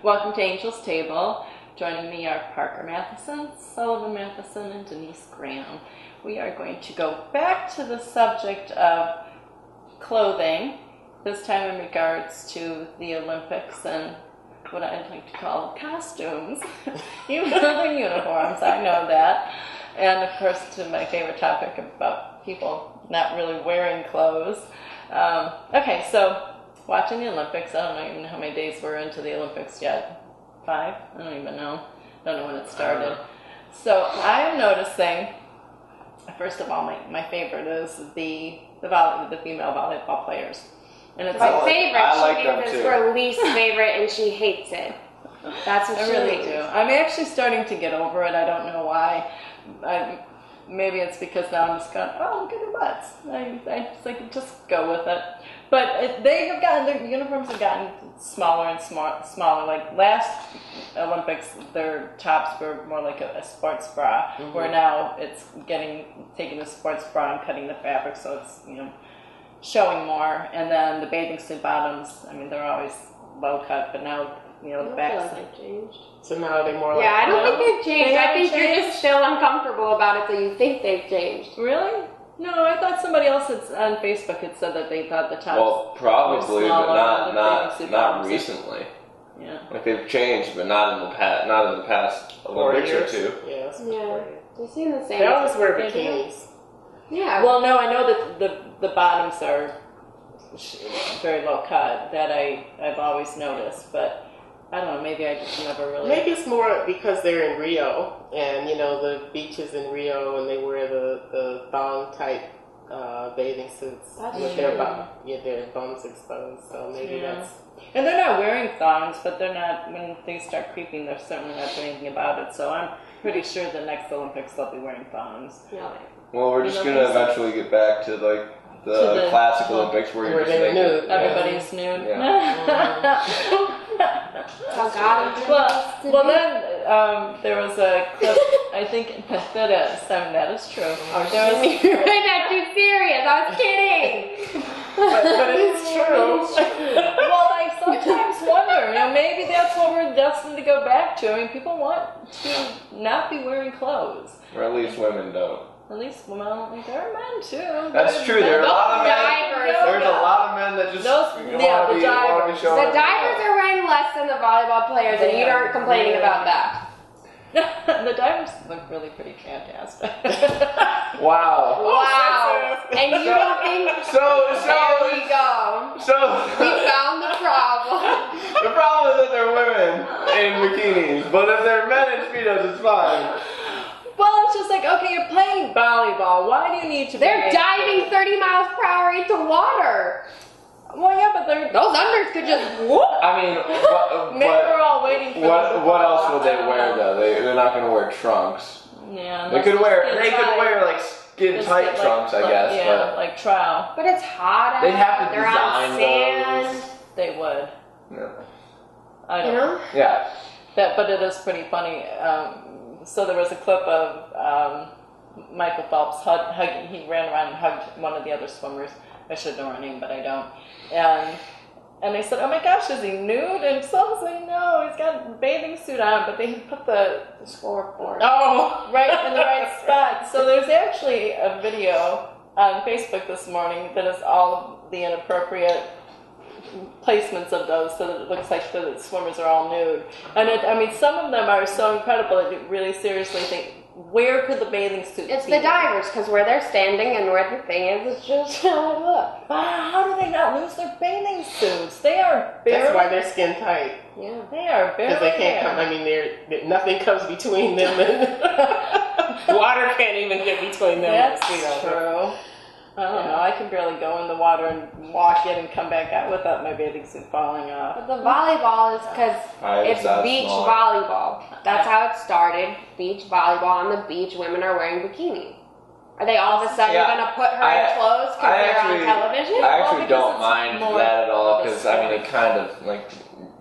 Welcome to Angel's Table. Joining me are Parker Matheson, Sullivan Matheson, and Denise Graham. We are going to go back to the subject of clothing, this time in regards to the Olympics and what I'd like to call costumes. Even the uniforms, I know that. And of course to my favorite topic about people not really wearing clothes. Okay, so watching the Olympics, I don't even know how many days we're into the Olympics yet. 5? I don't even know. Don't know when it started. So I am noticing, first of all, my favorite is the female volleyball players. And it's my favorite. I like she them is too. her least favorite, and she hates it. That's what I she really means. do. I'm actually starting to get over it. I don't know why. Maybe it's because now I'm just going, oh, look at their butts. I just go with it. But their uniforms have gotten smaller and smaller. Like last Olympics, their tops were more like a sports bra, where now it's taking the sports bra and cutting the fabric, so it's showing more. And then the bathing suit bottoms, I mean, they're always low cut, but now the backs have changed. So now they're more like... Yeah, I don't think they've changed. I think changed? you're just still uncomfortable about it, so you think they've changed. Really? No, I thought somebody else on Facebook had said that they thought the tops. Well, probably, were smaller, but the not recently. Yeah. Like they've changed, but not in the past Olympics or two. Yeah, they seem the same. They always wear They do. bikinis. Yeah. Well, no, I know that the bottoms are very low cut. That I've always noticed, but I don't know. Maybe I just never really. Maybe it's more because they're in Rio, and the beaches in Rio, and they wear the thong type bathing suits with their bums exposed. So maybe that's. And they're not wearing thongs, but they're not. When things start creeping, they're certainly not doing anything about it. So I'm pretty sure the next Olympics they'll be wearing thongs. Yeah. Well, we're just gonna eventually get back to the classic Olympics where you're just nude. Everybody's nude. Yeah. Oh God. Well, then there was a clip. I think that is. I mean, that is true. There was. You're not too serious. I was kidding. But it is true. Well, I sometimes wonder. Maybe that's what we're destined to go back to. I mean, people want to not be wearing clothes. Or at least women don't. At least, well, there are men too. That's true. There are a lot of men. Divers. There's a lot of men that just want to be showing The divers are wearing less than the volleyball players, and you aren't complaining about that. The divers look really pretty fantastic. Wow. Wow. And you don't think... There we go. We found the problem. The problem is that they're women in bikinis, but if they're men in speedos, it's fine. Well, it's just like, okay, you're playing volleyball. Why do you need to? They're diving 30 miles per hour into water. Well, yeah, but those unders could just whoop. I mean, maybe we're all waiting for what else would they wear though? They're not going to wear trunks. Yeah, they could wear like skin tight trunks, I guess. Yeah, but like trowel. But it's hot out. They'd have to They're design on sand. those. They would. Yeah. I don't know. Yeah. But it is pretty funny. So there was a clip of Michael Phelps hugging. He ran around and hugged one of the other swimmers. I should know her name, but I don't. And they said, "Oh my gosh, is he nude?" And Phelps said, "No, he's got a bathing suit on." But they had put the scoreboard right in the right spot. So there's actually a video on Facebook this morning that is all of the inappropriate placements of those, so that it looks like the swimmers are all nude. And some of them are so incredible that you really seriously think, where could the bathing suit It's be? the divers, because where they're standing and where the thing is, it's just how they look. How do they not lose their bathing suits? They are barely... That's why they're skin tight. Yeah. They are barely Because they can't come, I mean, nothing comes between them and... Water can't even get between them. That's true. I don't know. I can barely go in the water and walk in and come back out without my bathing suit falling off. But the volleyball is because it's beach volleyball. That's how it started. Beach volleyball on the beach. Women are wearing bikinis. Are they all of a sudden going to put her in clothes because they're on television? I actually don't mind that at all because it kind of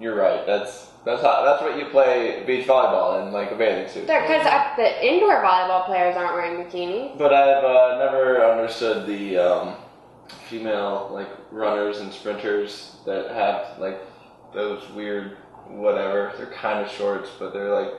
you're right. That's what you play beach volleyball in, like a bathing suit. Because the indoor volleyball players aren't wearing bikinis. But I've never understood the female runners and sprinters that have those weird whatever. They're kind of shorts, but they're like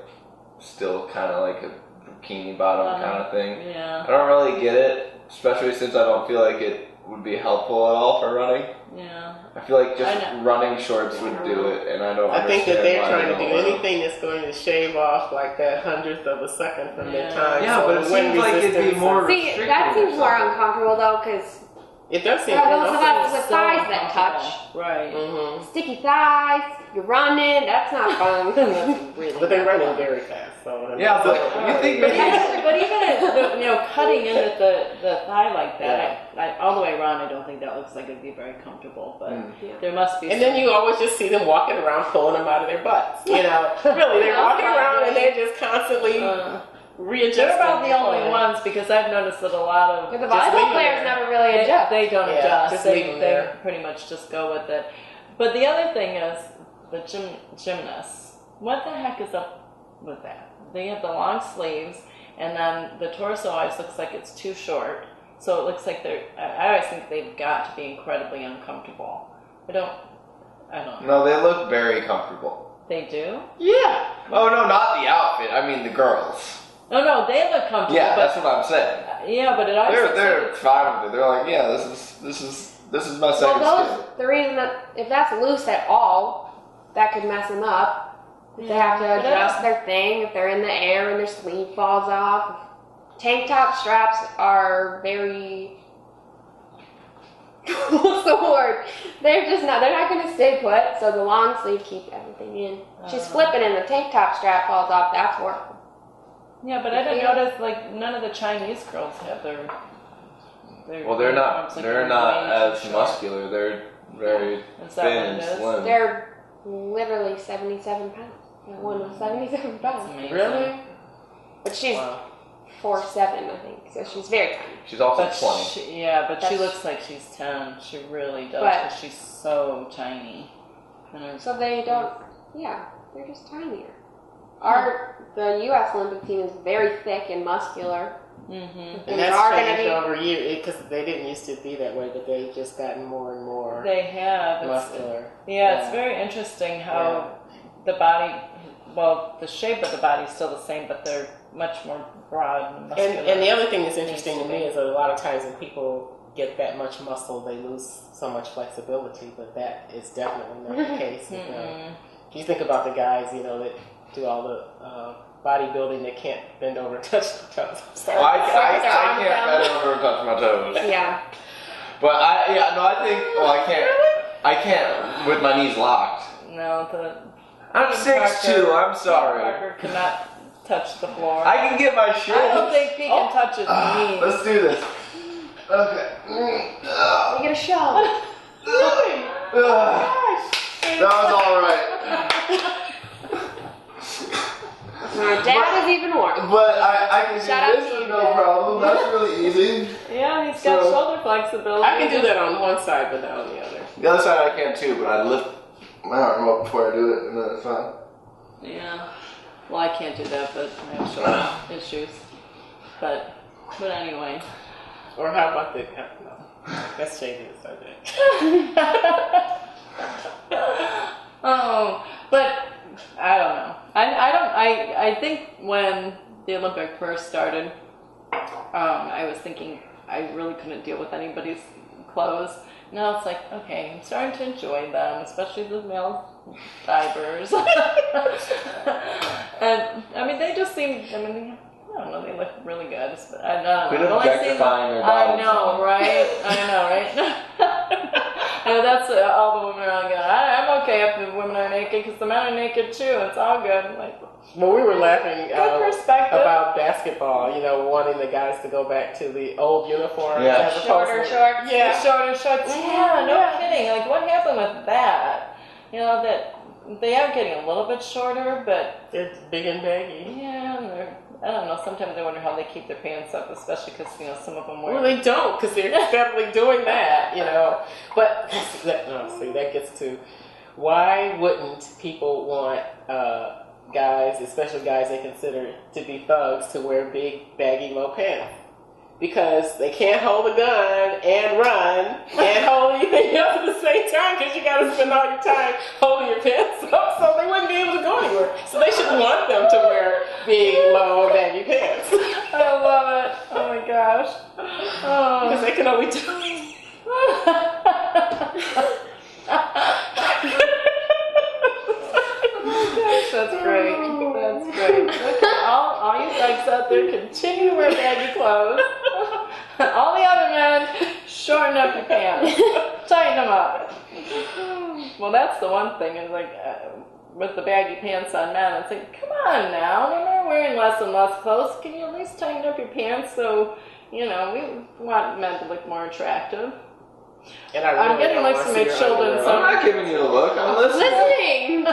still kind of like a bikini bottom kind of thing. Yeah. I don't really get it, especially since I don't feel like it would be helpful at all for running. Yeah. I feel like just running shorts would do it, and I don't. I think that they're trying to do well. anything that's going to shave off like that 100th of a second from their time. Yeah, so but it seems like it'd be more. See, that seems more uncomfortable though, because it does seem. those of us with thighs that touch, right? Mm-hmm. Sticky thighs. You're running. That's not fun. But they're running very fast. So yeah, but you think but even cutting in at the thigh like that, all the way around, I don't think that looks like it'd be very comfortable. But there must be. And then you always just see them walking around, pulling them out of their butts. You know, really, they're walking around and they're just constantly readjusting. They're about the only ones, because I've noticed that a lot of the volleyball players never really adjust. They don't adjust. Just They pretty much just go with it. But the other thing is the gymnasts. What the heck is up with that? They have the long sleeves, and then the torso always looks like it's too short. So it looks like I always think they've got to be incredibly uncomfortable. I don't know. No, they look very comfortable. They do? Yeah. Oh no, not the outfit. I mean the girls. No, they look comfortable. Yeah, that's what I'm saying. Yeah, but it always they're fine with it. They're like, yeah, this is my second skin. The reason that if that's loose at all, that could mess them up. They have to adjust their thing if they're in the air and their sleeve falls off. Tank top straps are very, what's the word? They're not going to stay put, so the long sleeve keeps everything in. She's flipping and the tank top strap falls off, that's horrible. Yeah, but I didn't notice, like, none of the Chinese girls have their well, they're not as muscular. They're very thin and slim. They're literally 77 pounds. One was 77 pounds. Really? But she's 4'7", I think, so she's very tiny. She's also 20. But she looks like she's 10. She really does, because she's so tiny. So they don't, they're just tinier. The U.S. Olympic team is very thick and muscular. Mm-hmm. And that's changed over years, because they didn't used to be that way, but they've just gotten more and more muscular. It's very interesting how the body, the shape of the body is still the same, but they're much more broad and muscular. And the other thing that's interesting to me is that a lot of times when people get that much muscle, they lose so much flexibility, but that is definitely not the case. If you think about the guys, that do all the bodybuilding that can't bend over and touch their toes. I can't bend over and touch my toes. Yeah. But I can't with my knees locked. No, I'm 6'2", I'm sorry. Parker cannot touch the floor. I can get my shins. I don't think he can touch his knees. Let's do this. Okay. You get a show. That was alright. My dad is even worse. But I can do this with no problem. That's really easy. Yeah, he's got shoulder flexibility. I can do that on one side, but not on the other. The other side I can too, but I lift my arm up before I do it, and then it's fine. Yeah. Well, I can't do that, but I have shoulder issues. But anyway. Or how about the... No. That's changing the subject. But I don't know. I think when the Olympic first started, I was thinking I really couldn't deal with anybody's clothes. Now it's like, okay, I'm starting to enjoy them, especially the male divers. And I mean, they just seem, I don't know, they look really good. I don't know. Objectifying their bodies. I know, right? And that's all the women are going, I'm okay if the women are naked, because the men are naked too. It's all good. Well, we were laughing about basketball, wanting the guys to go back to the old uniform. Yeah. Shorter shorts. Yeah. Shorter shorts. Yeah, no kidding. What happened with that? That they are getting a little bit shorter, but... It's big and baggy. Yeah, I don't know. Sometimes I wonder how they keep their pants up, especially because, some of them wear... Well, they don't, because they're definitely doing that, But, that gets to... Why wouldn't people want guys, especially guys they consider to be thugs, to wear big, baggy, low pants? because they can't hold a gun and run and hold anything else at the same time because you got to spend all your time holding your pants up, so they wouldn't be able to go anywhere. So they should want them to wear big, low, baggy pants. I love it. Oh my gosh. Oh. Because they can only do That's great. That's great. Okay, all you folks out there, continue to wear baggy clothes. All the other men, shorten up your pants. Tighten them up. Well, that's the one thing, is like, with the baggy pants on men, it's like, come on now, they're wearing less and less clothes. Can you at least tighten up your pants so, we want men to look more attractive? And I'm getting looks from my children. So I'm not giving you a look. I'm listening.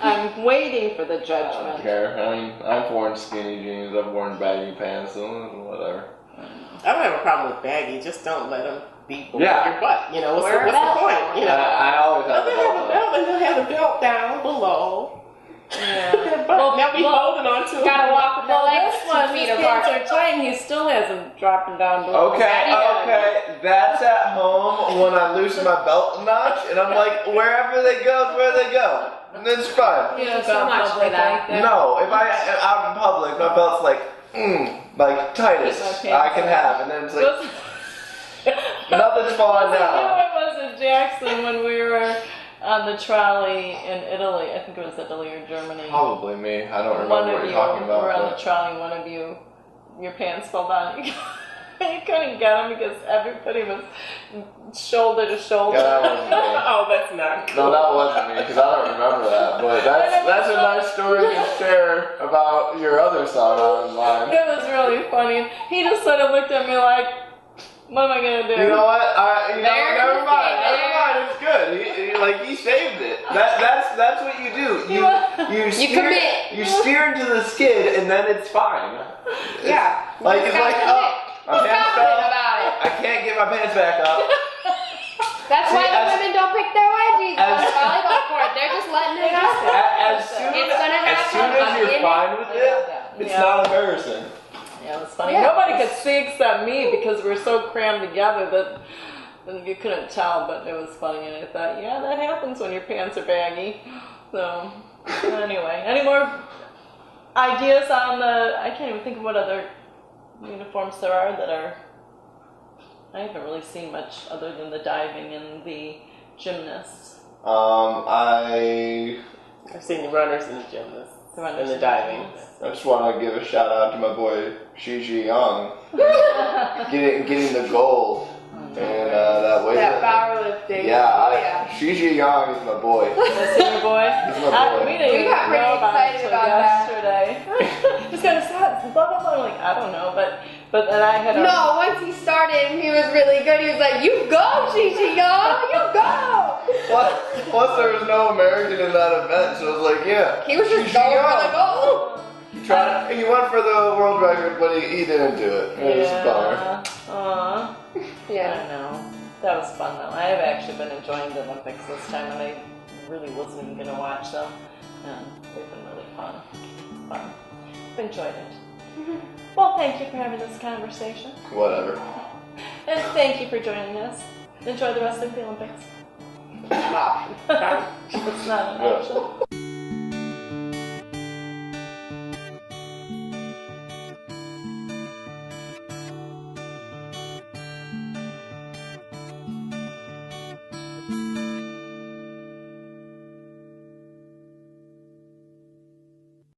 I'm waiting for the judgment. I don't care. I've worn skinny jeans. I've worn baggy pants. So whatever. I don't have a problem with baggy. Just don't let them be below your butt. What's the point? I always have the belt. And they'll have the belt down below. Yeah. Now be holding on to it. Gotta walk with the legs 2 feet his apart. pants are tight and he still hasn't dropped them down below. Okay. That's at home when I loosen my belt a notch, and I'm like, wherever they go is where they go. And it's fine. So much for that. No, if I'm out in public, my belt's like tightest I can have, and then it's like nothing's falling down. It was in Jackson when we were on the trolley in Italy. I think it was Italy or Germany. Probably me. I don't remember what you're talking about. We're on the trolley, one of you, your pants fell down. You couldn't get them because everybody was shoulder to shoulder. Yeah, that wasn't me. Oh, that's not cool. No, that wasn't me, because I don't remember that. But that's a nice story to share about your other son online. It was really funny. He just sort of looked at me like, what am I going to do? You know what? Never mind. It's good. He saved it. That's what you do. You commit. You steer into the skid, and then it's fine. Yeah. It's like, my pants fell. About it. I can't get my pants back up. That's why the women don't pick their wedgies on the volleyball court. They're just letting it happen. As soon as you're fine with it, it's not embarrassing. Yeah, it was funny. Nobody could see except me because we were so crammed together that you couldn't tell, but it was funny. And I thought, that happens when your pants are baggy. So, anyway, any more ideas on I can't even think of what other uniforms there are that are. I haven't really seen much other than the diving and the gymnasts. I've seen the runners and the gymnasts. And the diving. I just want to give a shout out to my boy Xi Young getting the gold. And that way. That powerlifting. Yeah, Xi Young is my boy. Is he your boy? He's my boy. We didn't even got pretty know about it excited until about yesterday. He's gonna start blah blah blah. I'm like, I don't know, but then I had once he started and he was really good, he was like, you go, Gigi, yo, you go. Plus there was no American in that event, so it was like, he was just going for the goal. He went for the world record, but he didn't do it. It was a bummer. I know. That was fun though. I have actually been enjoying the Olympics this time, and I really wasn't even going to watch them. And they've been really fun. I've enjoyed it. Well, thank you for having this conversation. Whatever. And thank you for joining us. Enjoy the rest of the Olympics. Wow. It's not an option.